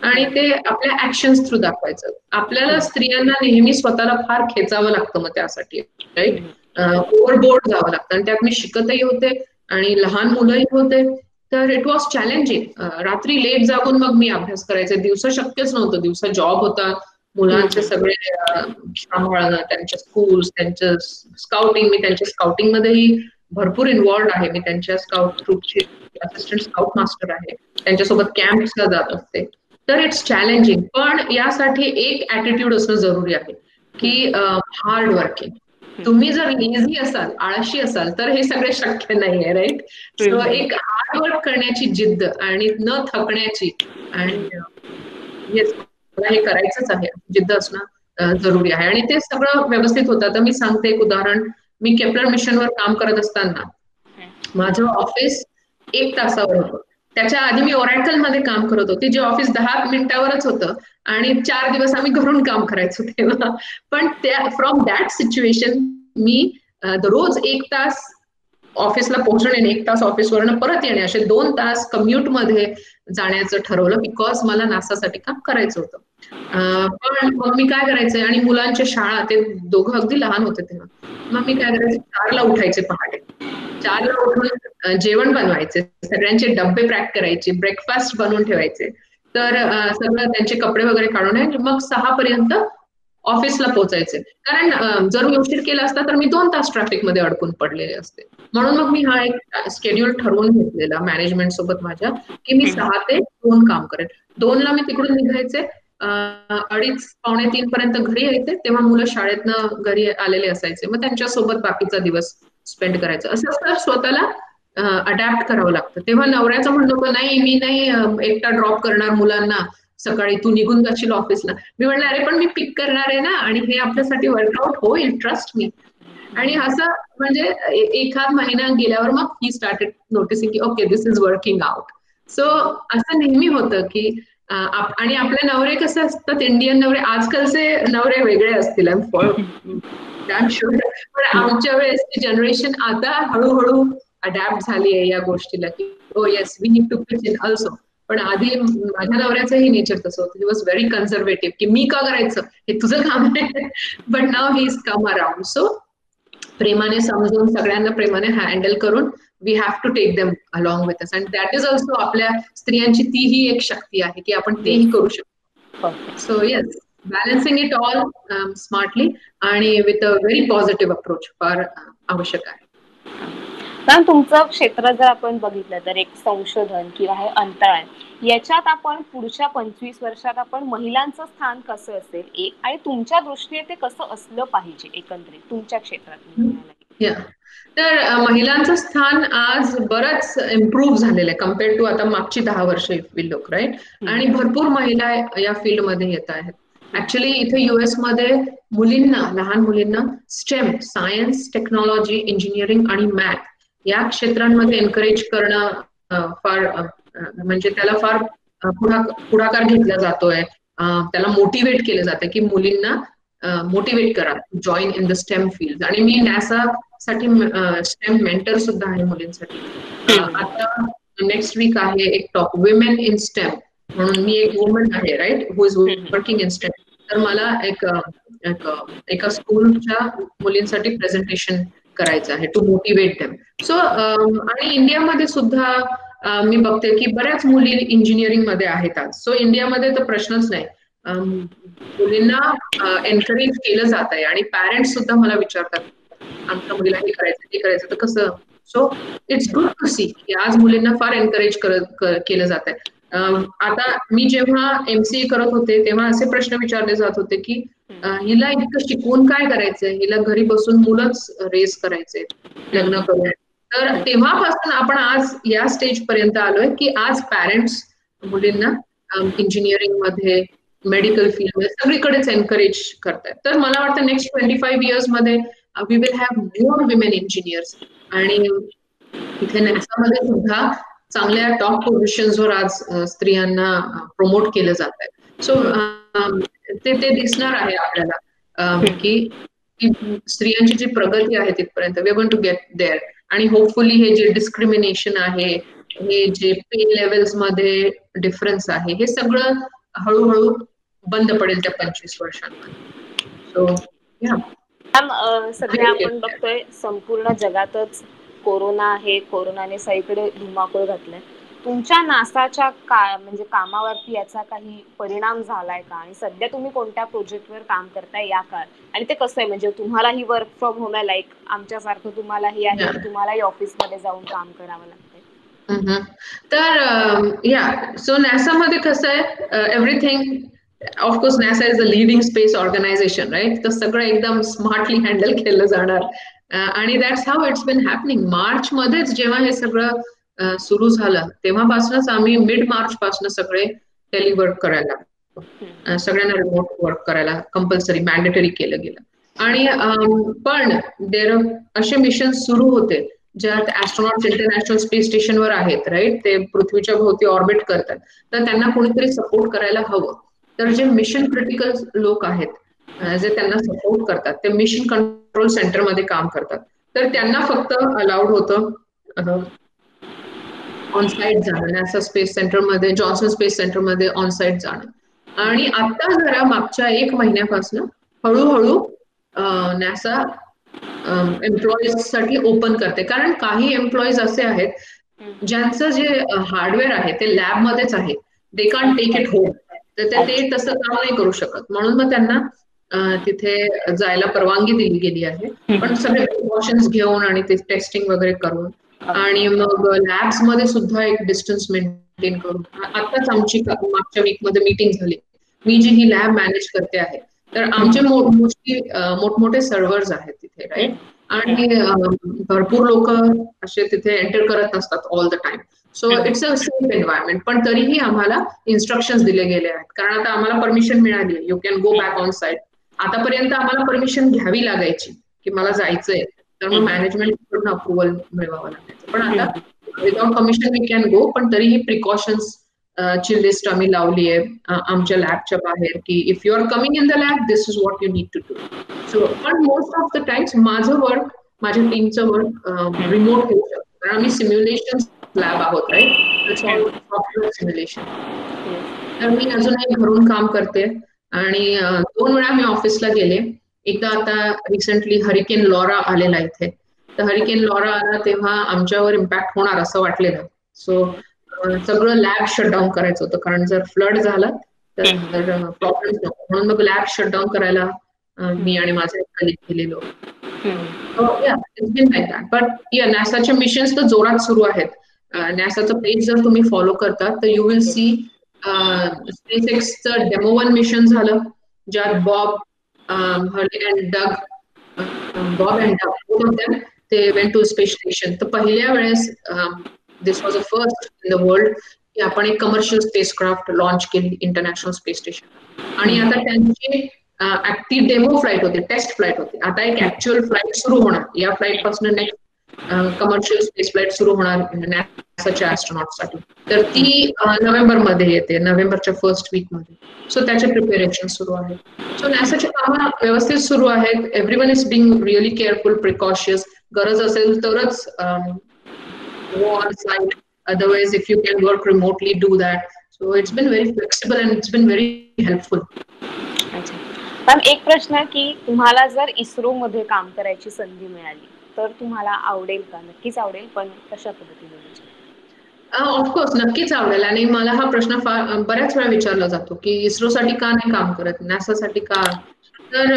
C: आणि ते आपल्या ऍक्शन्स थ्रू दाखवायचं. आपल्याला स्त्रियांना नेहमी स्वतःला फार खेचावं लागतं मग त्यासाठी, राईट? ओव्हरबोर्ड जावं लागतं आणि त्यात मी शिकतही होते आणि लहान मुलंही होते. तर इट वॉज चॅलेंजिंग. रात्री लेट जागून मग मी अभ्यास करायचे, दिवसा शक्यच नव्हतं, दिवसा जॉब होता, मुलांचे सगळे सांभाळणं, त्यांच्या स्कूल्स, त्यांचं स्काउटिंग. मी त्यांच्या स्काउटिंग मध्येही भरपूर इन्व्हॉल्ड आहे. मी त्यांच्या स्काउट ग्रुपची असिस्टंट स्काउट मास्टर आहे, त्यांच्यासोबत कॅम्प्सला जात असते. तर इट्स चॅलेंजिंग, पण यासाठी एक ऍटिट्यूड असणं जरुरी आहे की हार्ड वर्किंग. तुम्ही जर लेझी असाल, आळशी असाल, तर हे सगळे शक्य नाहीये, राईट? सो एक हार्डवर्क करण्याची जिद्द आणि न थकण्याची, आणि येस, मला हे करायचंच आहे, जिद्द असणं जरुरी आहे आणि ते सगळं व्यवस्थित होतं. तर मी सांगते एक उदाहरण. मी केपलर मिशनवर काम करत असताना माझं ऑफिस 1 तासावर होतं. त्याच्या आधी मी ओरॅकल मध्ये काम करत होते, जे ऑफिस 10 मिनिटावरच होतं आणि 4 दिवस आम्ही घरून काम करायचो तेव्हा. पण फ्रॉम दॅट सिच्युएशन मी रोज 1 तास ऑफिसला पोहोचणे, 1 तास ऑफिसवरनं परत येणे, असे 2 तास कम्युट मध्ये जाण्याचं ठरवलं, बिकॉज मला नासासाठी काम करायचं होतं. पण मग मी काय करायचंय, आणि मुलांच्या शाळा, ते दोघं अगदी लहान होते तेव्हा, मग मी काय करायचे, 4ला उठायचे पहाटे. 4ला उठून जेवण बनवायचे, सगळ्यांचे डब्बे पॅक करायचे, ब्रेकफास्ट बनवून ठेवायचे. तर सगळं त्यांचे कपडे वगैरे काढून मग 6 पर्यंत ऑफिसला पोहोचायचे. कारण जर मी उशीर केला असता तर मी 2 तास ट्रॅफिक मध्ये अडकून पडलेले असते. म्हणून मग मी हा एक शेड्यूल ठरवून घेतलेला मॅनेजमेंट सोबत माझ्या, की मी 6 ते 2 काम करेन. 2ला मी तिकडून निघायचे, 2:30 पावणे 3 पर्यंत घरी यायचे, तेव्हा मुलं शाळेतनं घरी आलेले असायचे, मग त्यांच्यासोबत बाकीचा दिवस स्पेंड करायचं. असं स्वतःला अडॅप्ट करावं लागतं. तेव्हा नवऱ्याचं म्हणणं होतं, नाही मी नाही एकटा ड्रॉप करणार मुलांना, सकाळी तू निघून जाशील ऑफिसला. मी म्हणलं, अरे पण मी पिक करणार आहे ना, आणि हे आपल्यासाठी वर्कआउट होईल, ट्रस्ट मी. आणि असं म्हणजे एखाद महिना गेल्यावर मग ही स्टार्टेड नोटिसिंग की okay, this is working out. So असं नेहमी होतं की आणि आपले नवरे कसे असतात, इंडियन नवरे, आजकालचे नवरे वेगळे असतील, आय एम शुअर, पण आमच्या वेळेसची जनरेशन आता हळूहळू अडॅप्ट झाली आहे या गोष्टीला की oh yes, we need to pitch in also. पण आधी माझ्या नवऱ्याचंही नेचर तसं होतं, ही वॉज व्हेरी कन्झर्वेटिव्ह, की मी का करायचं, हे तुझं काम आहे. But now he is come around. So प्रेमाने समजून, सगळ्यांना प्रेमाने हँडल करून, we have to take them along with us. And that is also आपल्या स्त्रियांची तीही एक शक्ती आहे की आपण तेही करू शकतो. So yes, balancing it all smartly आणि with a very positive approach फार आवश्यक आहे.
B: कारण तुमचं क्षेत्र जर आपण बघितलं तर एक संशोधन किंवा हे अंतराळ, याच्यात आपण पुढच्या 25 वर्षात आपण महिलांचं स्थान कसं असेल एक, आणि तुमच्या दृष्टीने ते कसं असलं पाहिजे एकंदरीत तुमच्या क्षेत्रात?
C: तर महिलांचं स्थान आज बरंच इम्प्रूव्ह झालेलं आहे कम्पेअर्ड टू आता मागची 10 वर्ष विल लुक, राईट? आणि भरपूर महिला या फील्डमध्ये येत आहेत. ऍक्च्युली इथे US मध्ये मुलींना, लहान मुलींना स्टेम, सायन्स, टेक्नॉलॉजी, इंजिनिअरिंग आणि मॅथ या क्षेत्रांमध्ये एनकरेज करणं फार म्हणजे त्याला फार पुढाकार घेतला जातोय, त्याला मोटिवेट केलं जातं की मुलींना मोटिवेट करा, join in the stem field. आणि मी नासा साठी स्टेम मेंटर सुद्धा आहे मुलींसाठी. आता नेक्स्ट वीक आहे एक टॉक, विमेन इन स्टेम, म्हणून मी एक वुमन आहे right who is working in STEM. तर मला एका स्कूलच्या मुलींसाठी प्रेझेंटेशन करायचं आहे टू मोटिवेट देम. सो आणि इंडियामध्ये सुद्धा मी बघते की बऱ्याच मुली इंजिनिअरिंग मध्ये आहेत आज. सो इंडियामध्ये तर प्रश्नच नाही, मुलींना एनकरेज केलं जात आहे आणि पॅरेंट्स सुद्धा मला विचारतात आमच्या मुलीला हे करायचं ते करायचं तर कसं. So it's good to see की आज मुलींना फार एनकरेज केलं जात आहे. आता मी जेव्हा MCA करत होते तेव्हा असे प्रश्न विचारले जात होते की हिला इतकं शिकवून काय करायचंय, हिला घरी बसून मुलंच रेस करायचे लग्न करून. तर तेव्हापासून आपण आज या स्टेज पर्यंत आलोय की आज पॅरेंट्स मुलींना इंजिनिअरिंग मध्ये मेडिकल फील्ड मध्ये सगळीकडेच एनकरेज करतात. तर मला वाटतं नेक्स्ट 25 years मध्ये we will have more women engineers. आणि इथे नासामध्ये सुद्धा चांगल्या टॉप पोझिशन्सवर आज स्त्रियांना प्रमोट केलं जात आहे. सो ते दिसणार आहे आपल्याला की स्त्रियांची जी प्रगती आहे तिथपर्यंत we are going to get there. आणि होपफुली हे जे डिस्क्रिमिनेशन आहे, हे जे पे लेवल्स मध्ये डिफरन्स आहे, हे सगळं हळूहळू बंद पडेल त्या 25 वर्षांमध्ये. सो
B: सध्या आपण बघतोय संपूर्ण जगातच कोरोना आहे, कोरोनाने सगळीकडे धुमाकूळ घातलाय. तुमच्या नासाच्या म्हणजे कामावरती याचा काही परिणाम झालाय का, आणि सध्या तुम्ही कोणत्या प्रोजेक्टवर काम करताय या काळ, आणि ते कसं आहे, म्हणजे तुम्हाला ही वर्क फ्रॉम होम आहे लाईक आमच्यासारखं तुम्हालाही आहे की तुम्हालाही ऑफिसमध्ये जाऊन काम करावं लागतंय?
C: तर सो नासामध्ये कसं आहे, everything of course NASA is a leading space organisation right. तर सगळं एकदम स्मार्टली हँडल केलं जाणार आणि that's how it's been happening. March मध्येच जेव्हा हे सगळं सुरू झालं तेव्हापासूनच आम्ही मिड मार्च पासून सगळे टेलिवर्क करायला लागलो. सगळ्यांना रिमोट वर्क करायला कंपल्सरी मॅन्डेटरी केलं गेलं. आणि पण असे मिशन सुरू होते ज्यात ऍस्ट्रॉनॉट्स इंटरनॅशनल स्पेस स्टेशनवर आहेत राईट, ते पृथ्वीच्या भोवती ऑर्बिट करतात. तर त्यांना कोणीतरी सपोर्ट करायला हवं. तर जे मिशन क्रिटिकल लोक आहेत जे त्यांना सपोर्ट करतात ते मिशन कंट्रोल सेंटरमध्ये काम करतात. तर त्यांना फक्त अलाउड होतं ऑनसाईट जाणं, नासा स्पेस सेंटरमध्ये, जॉन्सन स्पेस सेंटरमध्ये ऑनसाईट जाणं. आणि आता जरा मागच्या 1 महिन्यापासून हळूहळू नासा एम्प्लॉईज साठी ओपन करते. कारण काही एम्प्लॉईज असे आहेत ज्यांचं जे हार्डवेअर आहे ते लॅबमध्येच आहे, they can't take it home. तर ते तसं काम नाही करू शकत, म्हणून मग त्यांना तिथे जायला परवानगी दिली गेली आहे. पण सगळे प्रिकॉशन्स घेऊन आणि ते टेस्टिंग वगैरे करून आणि मग लॅब्स मध्ये सुद्धा एक डिस्टन्स मेंटेन करून. आताच आमची मागच्या वीकमध्ये मीटिंग झाली. मी जी ही लॅब मॅनेज करते आहे, तर आमचे मोठमोठे सर्व्हर्स आहेत तिथे राईट. आणि भरपूर लोक असे तिथे एंटर करत नसतात all the time. So it's a safe environment. पण तरीही आम्हाला इन्स्ट्रक्शन्स दिले गेले आहेत, कारण आता आम्हाला परमिशन मिळाली, you can go back on site. आतापर्यंत आम्हाला परमिशन घ्यावी लागायची की मला जायचंय, तर मग मॅनेजमेंट कडून अप्रुव्हल मिळवावं लागायचं. पण आता without permission we can go. पण तरीही प्रिकॉशन्स ची लिस्ट आम्ही लावली आहे आमच्या लॅबच्या बाहेर की if you are coming in the lab this is what you need to do. So पण मोस्ट ऑफ द टाइम्स माझं वर्क, माझ्या टीमचं वर्क रिमोट होऊ शकतं, कारण आम्ही सिम्युलेशन लॅब आहोत राईट, सॉफ्टवेअर सिम्युलेशन. तर मी अजूनही घरून काम करते आणि 2 वेळा मी ऑफिसला गेले. एकदा आता रिसेंटली हरिकेन लॉरा आलेला इथे, तर हरिकेन लॉरा आला तेव्हा आमच्यावर इम्पॅक्ट होणार असं वाटलेलं. सो सगळं लॅब शटडाऊन करायचं होतं, कारण जर फ्लड झाला तर प्रॉब्लेम नको, म्हणून मग लॅब शटडाऊन करायला मी आणि माझे कलिग गेलेलो. बट नासाचे मिशन्स तर जोरात सुरू आहेत. नासाचं पेज जर तुम्ही फॉलो करता तर यू विल सी SpaceXचं डेमो 1 मिशन झालं, ज्यात बॉब अँड डग ते वेंट टू स्पेस स्टेशन. तर पहिल्या वेळेस this was a first in the world की आपण एक कमर्शियल स्पेसक्राफ्ट लॉन्च केली इंटरनॅशनल स्पेस स्टेशन. आणि आता त्यांची ती डेमो फ्लाईट होती, टेस्ट फ्लाईट होती. आता एक ऍक्च्युअल फ्लाईट सुरू होणार. या फ्लाईट पासून नेक्स्ट कमर्शियल स्पेस फ्लाईट सुरू होणार नासाच्या ऍस्ट्रॉनॉटसाठी. तर ती नोव्हेंबरमध्ये येते, नोव्हेंबरच्या फर्स्ट वीक मध्ये. सो त्याचे प्रिपेरेशन सुरू आहे. सो नासाचे कामं व्यवस्थित सुरू आहेत. Everyone is being really careful, precocious. गरज असेल तरच go on site. Otherwise, if you can work remotely, do that. So so it's been very flexible and it's been very helpful.
B: अच्छा मॅम, एक प्रश्न की तुम्हाला जर इस्रो मध्ये काम करायची संधी मिळाली तर तुम्हाला आवडेल का? नक्कीच आवडेल, पण कशा पद्धतीने म्हणजे?
C: ऑफकोर्स नक्कीच आवडेल. आणि मला हा प्रश्न बऱ्याच वेळा विचारला जातो की इस्रोसाठी का नाही काम करत, नासासाठी का? तर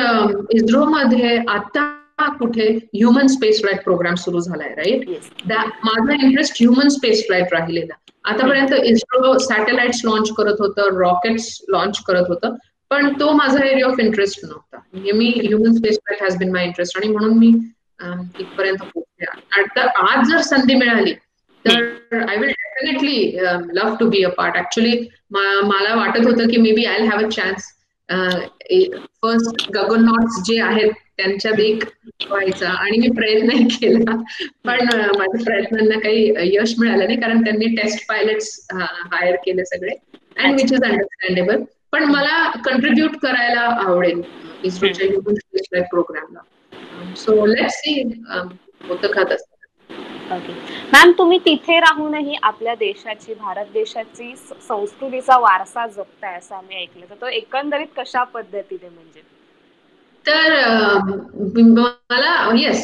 C: इस्रोमध्ये आता कुठे ह्युमन स्पेस फ्लाईट प्रोग्राम सुरू झालाय, राईट?
B: येस.
C: माझा इंटरेस्ट ह्युमन स्पेस फ्लाईट राहिलेला. आतापर्यंत इस्रो सॅटेलाइट्स लॉन्च करत होतं, रॉकेट्स लॉन्च करत होतं, पण तो माझा एरिया ऑफ इंटरेस्ट नव्हता. मी human space flight has been my interest, आणि म्हणून मी इथपर्यंत पोहोचले. आता आज जर संधी मिळाली तर I will definitely love to be a part. Actually मला वाटत होतं की maybe I have a chance first गगननॉट्स जे आहेत त्यांच्यात एक व्हायचा, आणि मी प्रयत्नही केला, पण माझ्या प्रयत्नांना काही यश मिळालं नाही, कारण त्यांनी टेस्ट पायलट्स हायर केले सगळे, अँड विच इज अंडरस्टँडेबल. पण मला कंट्रीब्युट करायला आवडेल इस्रोच्या ह्युमन स्पेस फ्लाईट प्रोग्रामला. सो लेट्स सी होतं का तसं.
B: ओके मॅम, तुम्ही तिथे राहूनही आपल्या देशाची, भारत देशाची संस्कृतीचा वारसा जपताय असं आम्ही ऐकलं, तर तो एकंदरीत कशा पद्धतीने म्हणजे?
C: तर मला येस,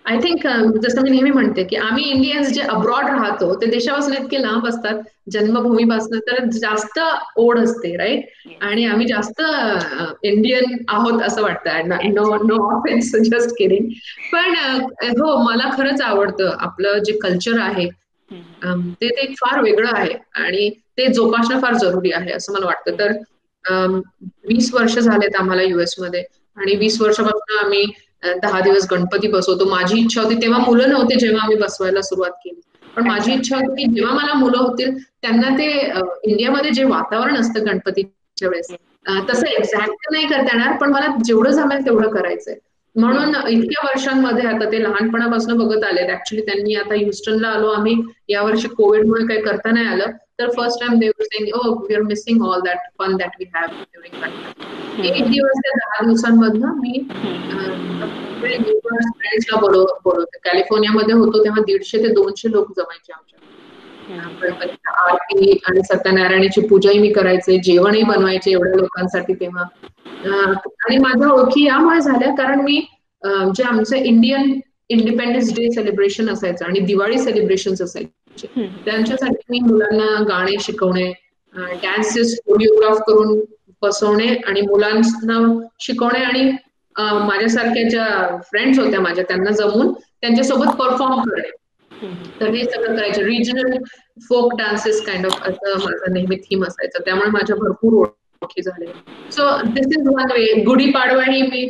C: आय थिंक जसं मी नेहमी म्हणते की आम्ही इंडियन्स जे अब्रॉड राहतो ते देशापासून इतके लांब असतात, जन्मभूमीपासून, तर जास्त ओढ असते, राईट? आणि आम्ही जास्त इंडियन आहोत असं वाटतं. No no offence, just kidding. पण हो, मला खरंच आवडतं आपलं जे कल्चर आहे. ते ते फार वेगळं आहे, आणि ते जोपासणं फार जरुरी आहे असं मला वाटतं. तर 20 वर्ष झालेत आम्हाला US मध्ये, आणि 20 वर्षापासून आम्ही 10 दिवस गणपती बसवतो. माझी इच्छा होती, तेव्हा मुलं नव्हते जेव्हा आम्ही बसवायला सुरुवात केली, पण माझी इच्छा होती की जेव्हा मला मुलं होतील त्यांना ते इंडियामध्ये जे वातावरण असतं गणपतीच्या वेळेस तसं एक्झॅक्ट नाही करता येणार, पण मला जेवढं जमेल तेवढं करायचंय. म्हणून इतक्या वर्षांमध्ये आता ते लहानपणापासून बघत आले. ऍक्च्युली त्यांनी आता ह्युस्टनला आलो आम्ही यावर्षी, कोविडमुळे काही करता नाही आलं, तर first time they were saying, "oh, we are missing all that fun that we have during Ganpati." एक दिवस त्या 10 दिवसांमधनं मी फ्रेंड्सला बोलवते. कॅलिफोर्नियामध्ये होतो तेव्हा 150 ते 200 लोक जमायचे आमच्या गणपतीच्या आरती आणि सत्यनारायणाची पूजाही मी करायचे, जेवणही बनवायचे एवढ्या लोकांसाठी तेव्हा. आणि माझ्या ओळखी यामुळे झाल्या कारण मी जे आमचं इंडियन इंडिपेंडन्स डे सेलिब्रेशन असायचं आणि दिवाळी सेलिब्रेशन असायचे, त्यांच्यासाठी मी मुलांना गाणे शिकवणे, डान्सेस कोरिओग्राफ करून बसवणे आणि मुलांना शिकवणे, आणि माझ्यासारख्या ज्या फ्रेंड्स होत्या माझ्या त्यांना जमून त्यांच्यासोबत परफॉर्म करणे. तर हे सगळं करायचं. Regional folk dances kind of असं माझं नेहमी थीम असायचं, त्यामुळे माझ्या भरपूर ओळखी झाले. So this is one way. गुढीपाडवाही मी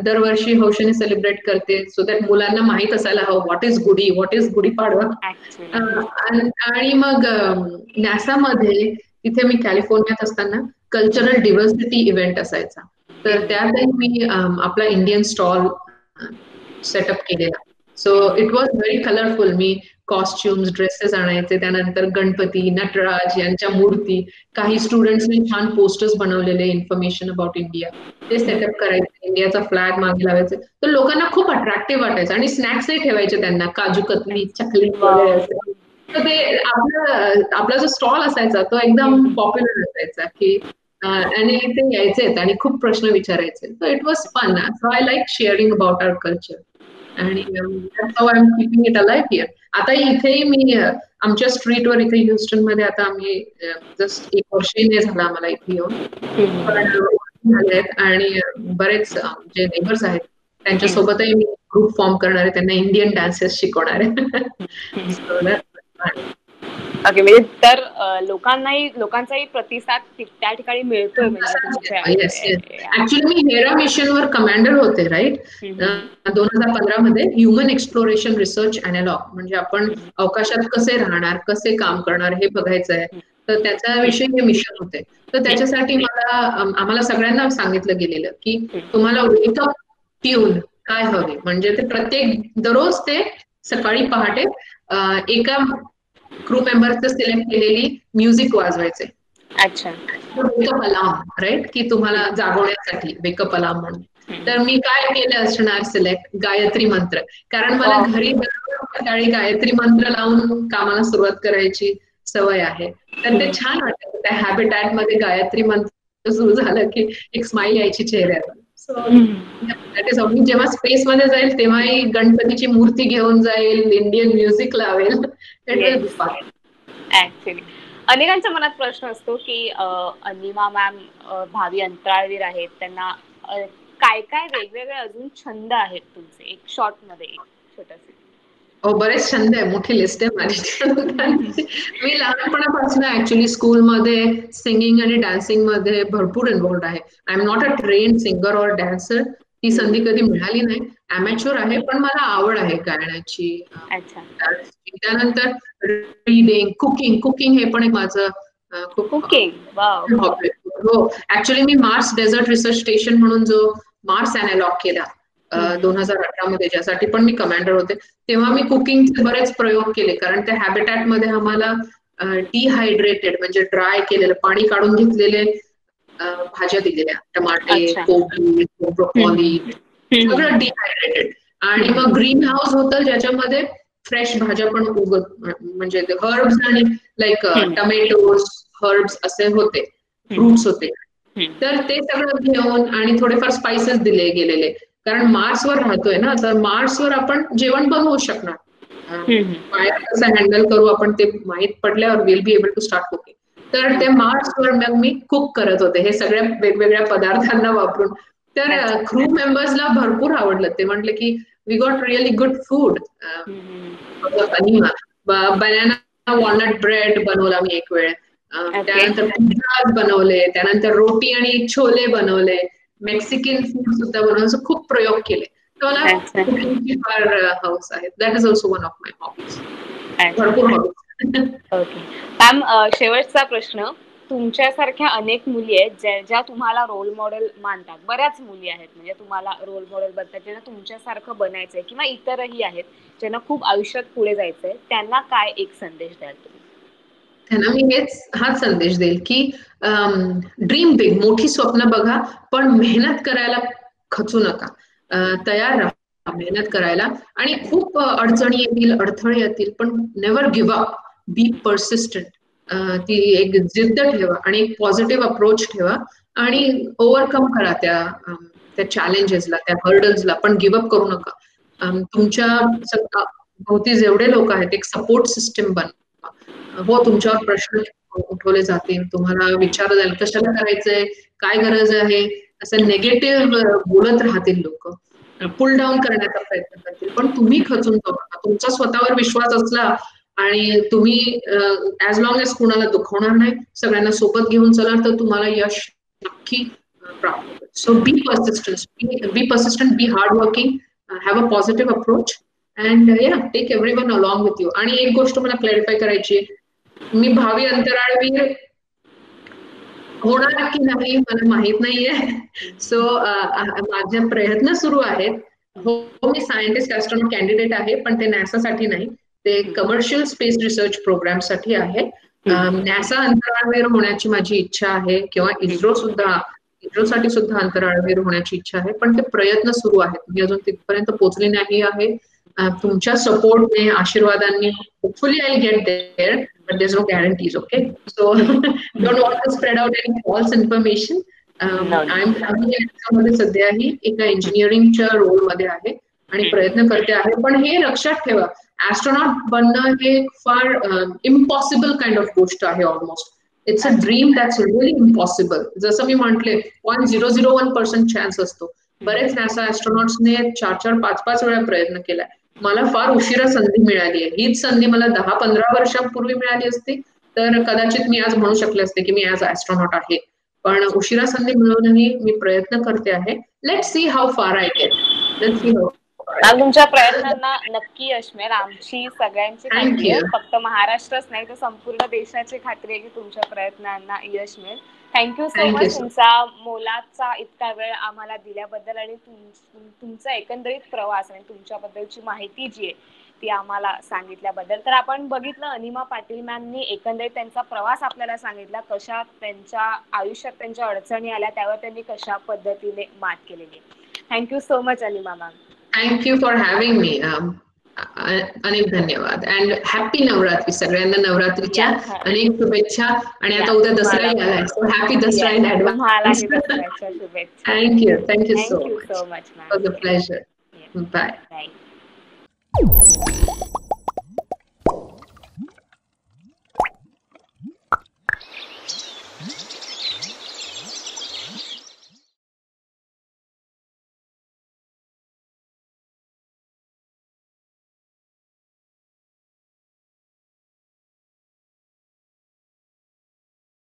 C: दरवर्षी हौशेने सेलिब्रेट करते, सो दॅट मुलांना माहित असायला हवं what is Gudi, what is Gudi Padwa. आणि मग नासामध्ये तिथे मी कॅलिफोर्नियात असताना कल्चरल डिव्हर्सिटी इव्हेंट असायचा, तर त्यातही मी आपला इंडियन स्टॉल सेटअप केलेला. So it was very colourful. Me costumes, dresses आणायचे, त्यानंतर गणपती, नटराज यांच्या मूर्ती, काही स्टुडंट्सनी छान पोस्टर्स बनवलेले इन्फॉर्मेशन अबाउट इंडिया, ते सेटअप करायचे, इंडियाचा फ्लॅग मागे लावायचे, तर लोकांना खूप अट्रॅक्टिव्ह वाटायचं. आणि स्नॅक्सही ठेवायचे त्यांना, काजू कतली, चकली वगैरे असे. तर ते आपला जो स्टॉल असायचा तो एकदम पॉप्युलर असायचा की आणि ते यायचे आणि खूप प्रश्न विचारायचे. So it was fun. So I like sharing about our culture, आणि that's how I'm keeping it alive here. आता इथेही मी आमच्या स्ट्रीटवर इथे ह्युस्टन मध्ये आता आम्ही जस्ट 1 वर्षही नाही झाला आम्हाला इथे येऊन, आणि बरेच जे नेबर्स आहेत त्यांच्यासोबतही मी ग्रुप फॉर्म करणार आहे, त्यांना इंडियन डान्सेस शिकवणार आहे.
B: ओके, म्हणजे तर लोकांचाही प्रतिसाद त्या ठिकाणी मिळतोय म्हणजे तुमच्या.
C: ऍक्च्युली मी हेरा मिशनवर कमांडर होते, राईट? 2015 मध्ये ह्युमन एक्सप्लोरेशन रिसर्च अॅनालॉग, म्हणजे आपण अवकाशात कसे राहणार, कसे काम करणार हे बघायचं आहे, तर त्याच्याविषयी हे मिशन होते. तर त्याच्यासाठी आम्हाला सगळ्यांना सांगितलं गेलेलं की तुम्हाला वेकअप ट्यून काय हवे, म्हणजे ते दररोज ते सकाळी पहाटे एका क्रू मेंबरचं सिलेक्ट केलेली म्युझिक वाजवायचे.
B: अच्छा.
C: वेकअप अलार्म, राईट, की तुम्हाला जागवण्यासाठी वेकअप अलार्म म्हणून. तर मी काय केलं असणार सिलेक्ट, गायत्री मंत्र, कारण मला घरी सकाळी गायत्री मंत्र लावून कामाला सुरुवात करायची. सवय आहे. तर ते छान वाटतं त्या हॅबिटॅट मध्ये गायत्री मंत्र सुरू झालं की एक स्माईल यायची चेहऱ्यावर. सो दॅट इज मी जेव्हा स्पेस मध्ये जाईल तेव्हाही गणपतीची मूर्ती घेऊन जाईल, इंडियन म्युझिक लावेल. It will be fun.
B: Actually अनेकांच्या मनात प्रश्न असतो की अनिमा मॅम भावी अंतराळवीर आहेत, त्यांना काय काय वेगवेगळे अजून छंद आहेत तुमचे? एक शॉर्ट मध्ये एक छोटसे.
C: बरेच छंद आहे, मोठी लिस्ट आहे माझी. मी लहानपणापासून ऍक्च्युली स्कूलमध्ये सिंगिंग आणि डान्सिंग मध्ये भरपूर इन्व्हॉल्ड आहे. I am not a train singer और डान्सर, ती संधी कधी मिळाली नाही. अमॅच्युअर आहे, पण मला आवड आहे गाण्याची, डान्सची. त्यानंतर रीडिंग, कुकिंग हे पण एक माझं खूप हॉबी. हो, ऍक्च्युली मी मार्स डेझर्ट रिसर्च स्टेशन म्हणून जो मार्स अॅनालॉग केला 2018 मध्ये, ज्यासाठी पण मी कमांडर होते, तेव्हा मी कुकिंगचे बरेच प्रयोग केले. कारण त्या हॅबिटॅट मध्ये आम्हाला डिहायड्रेटेड म्हणजे ड्राय केलेलं, पाणी काढून घेतलेले भाज्या दिलेल्या, टमाटे, कोबी, ब्रोकोली, सगळं डिहायड्रेटेड. आणि मग ग्रीन हाऊस होतं ज्याच्यामध्ये फ्रेश भाज्या पण उगत, म्हणजे हर्ब्स आणि लाईक टमॅटोज, हर्ब्स असे होते, फ्रुट्स होते. तर ते सगळं घेऊन आणि थोडेफार स्पाइसेस दिले गेलेले, कारण मार्सवर राहतोय ना, तर मार्सवर आपण जेवण बनवू शकणार. बाहेर कसं हँडल करू आपण ते माहित पडल्यावर will be able to start cooking. तर ते मार्सवर मग मी कुक करत होते हे सगळ्या वेगवेगळ्या पदार्थांना वापरून. तर क्रू मेंबर्सला भरपूर आवडलं. ते म्हटले की we got really good food. Banana walnut bread बनवला मी एक वेळ, त्यानंतर पिझ्झा बनवले, त्यानंतर रोटी आणि छोले बनवले, मेक्सिकन फूड सुद्धा बनवलं. खूप प्रयोग केले. मला कुकिंगची फार हौस आहे. That is also one of my hobbies. भरपूर हॉबीज.
B: ओके मॅम, शेवटचा प्रश्न. तुमच्यासारख्या अनेक मुली आहेत ज्या तुम्हाला रोल मॉडेल मानतात. बऱ्याच मुली आहेत म्हणजे तुम्हाला रोल मॉडेल बनतात, ज्यांना तुमच्यासारखं बनायचंय, किंवा इतरही आहेत ज्यांना खूप आयुष्यात पुढे जायचंय. त्यांना काय एक संदेश द्याल तुम्ही?
C: त्यांना मी हाच संदेश देईल की ड्रीम बिग, मोठी स्वप्न बघा, पण मेहनत करायला खचू नका. तयार राहा मेहनत करायला. आणि खूप अडचणी येतील, अडथळे येतील, पण नेव्हर गिव्ह अप, बी पर्सिस्टंट. ती एक जिद्द ठेवा आणि एक पॉझिटिव्ह अप्रोच ठेवा आणि ओव्हरकम करा त्या चॅलेंजेसला, त्या हर्डल्सला, पण गिव्ह अप करू नका. तुमच्या भोवती जेवढे लोक आहेत एक सपोर्ट सिस्टम बनवा. हो, तुमच्यावर प्रश्न उठवले जातील, तुम्हाला विचारलं जाईल कशाला करायचंय, काय गरज आहे, असं निगेटिव्ह बोलत राहतील लोक, पुल डाऊन करण्याचा प्रयत्न करतील, पण तुम्ही खचून जाऊ नका. तुमचा स्वतःवर विश्वास असला आणि तुम्ही ऍज लॉंग एज कुणाला दुखवणार नाही, सगळ्यांना सोबत घेऊन चला, तर तुम्हाला यश नक्की प्राप्त होईल. So be persistent, be hard working, have a positive approach and take everyone along with you. आणि एक गोष्ट मला क्लॅरिफाय करायची आहे, मी भावी अंतराळवीर होणार की नाही मला माहित नाहीये. सो माझे प्रयत्न सुरू आहेत. हो, मी सायंटिस्ट ऍस्ट्रॉनॉट कॅन्डिडेट आहे, पण ते नासासाठी नाही, ते कमर्शियल स्पेस रिसर्च प्रोग्राम साठी आहे. नासा अंतराळवीर होण्याची माझी इच्छा आहे, किंवा इस्रोसाठी सुद्धा अंतराळवीर होण्याची इच्छा आहे, पण ते प्रयत्न सुरू आहेत. मी अजून तिथपर्यंत पोहोचली नाही आहे. तुमच्या सपोर्टने, आशीर्वादांनी hopefully I'll get there, but there's no guarantees, okay? So don't want to spread out any false information. I'm सध्याही एका इंजिनिअरिंगच्या रोलमध्ये आहे आणि प्रयत्न करते आहे. पण हे लक्षात ठेवा, ऍस्ट्रॉनॉट बनणं हे फार इम्पॉसिबल काइंड ऑफ गोष्ट आहे. Almost it's a dream that's really impossible. जसं मी म्हटले 0.001% चान्स असतो. बरेच नासा ऍस्ट्रॉनॉट्सने 4-4, 5-5 वेळा प्रयत्न केलाय. मला फार उशिरा संधी मिळाली आहे. हीच संधी मला 10-15 वर्षांपूर्वी मिळाली असती तर कदाचित मी आज म्हणू शकले असते की मी आज ऍस्ट्रॉनॉट आहे. पण उशिरा संधी मिळवूनही मी प्रयत्न करते आहे. लेट्स सी हाऊ फार I get. Let's see how.
B: तुमच्या प्रयत्नांना नक्की यश मिळेल. आमची सगळ्यांची खात्री आहे, फक्त महाराष्ट्रच नाही तर संपूर्ण देशाची खात्री आहे की तुमच्या प्रयत्नांना यश मिळेल. थँक्यू सो मच तुमचा मोलाचा इतका वेळ आम्हाला दिल्याबद्दल आणि तुमचा एकंदरीत प्रवास आणि तुमच्याबद्दलची माहिती जी आहे ती आम्हाला सांगितल्याबद्दल. तर आपण बघितलं अनिमा पाटील मॅमनी एकंदरीत त्यांचा प्रवास आपल्याला सांगितला, कशा त्यांच्या आयुष्यात त्यांच्या अडचणी आल्या, त्यावर त्यांनी कशा पद्धतीने मात केलेली. Thank you so much Anima ma'am.
C: Thank you for having me. अनेक धन्यवाद अँड हॅपी नवरात्री. सगळ्यांना नवरात्रीच्या अनेक शुभेच्छा. आणि आता उद्या दसरा आलाय, so happy Dussehra in advance. Thank you so much.
B: Much.
C: Was a pleasure. Bye.